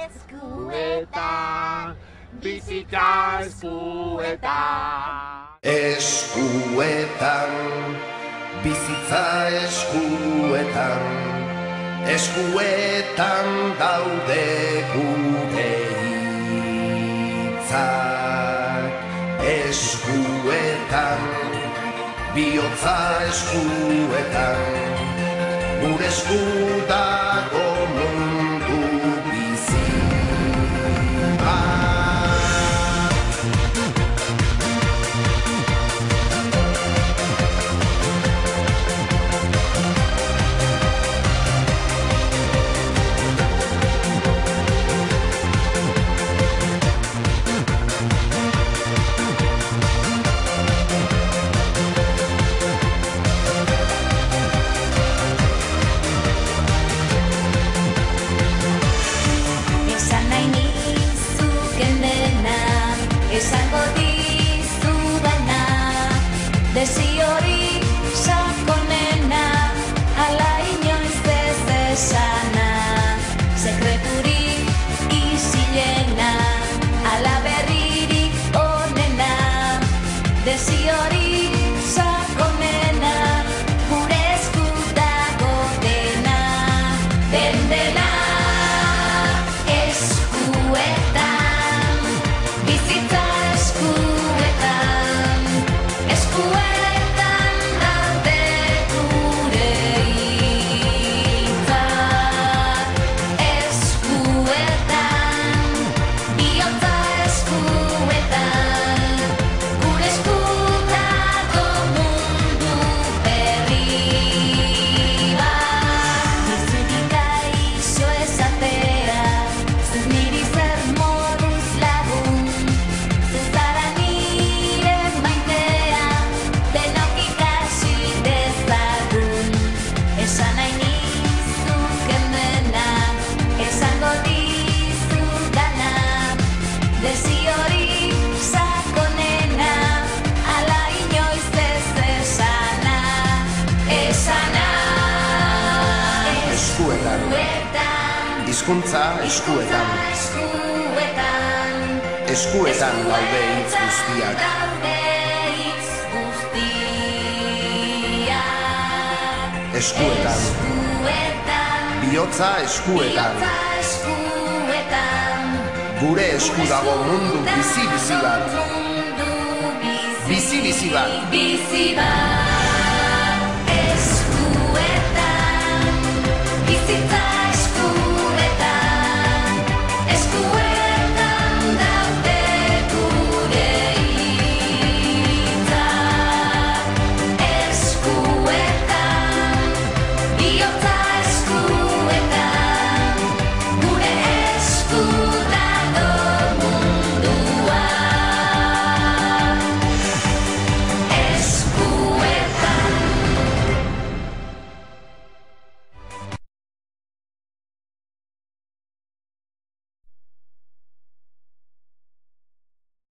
eskuetan, bizitza eskuetan. Eskuetan, bizitza eskuetan, eskuetan daude gure hitzak. Eskuetan, bihotza eskuetan, gure esku dago mundu bizi bat. Esango dizudana, desiorik sakonena, ala inoiz ez esana, sekreturik isilena, ala berririk onena, desiorik sakonena, gure esku dago dena, dena. Hizkuntza eskuetan, eskuetan daude hitz guztiak. Eskuetan, bihotza eskuetan, gure esku dago mundu bizi-bizi bat. Bizi-bizi bat.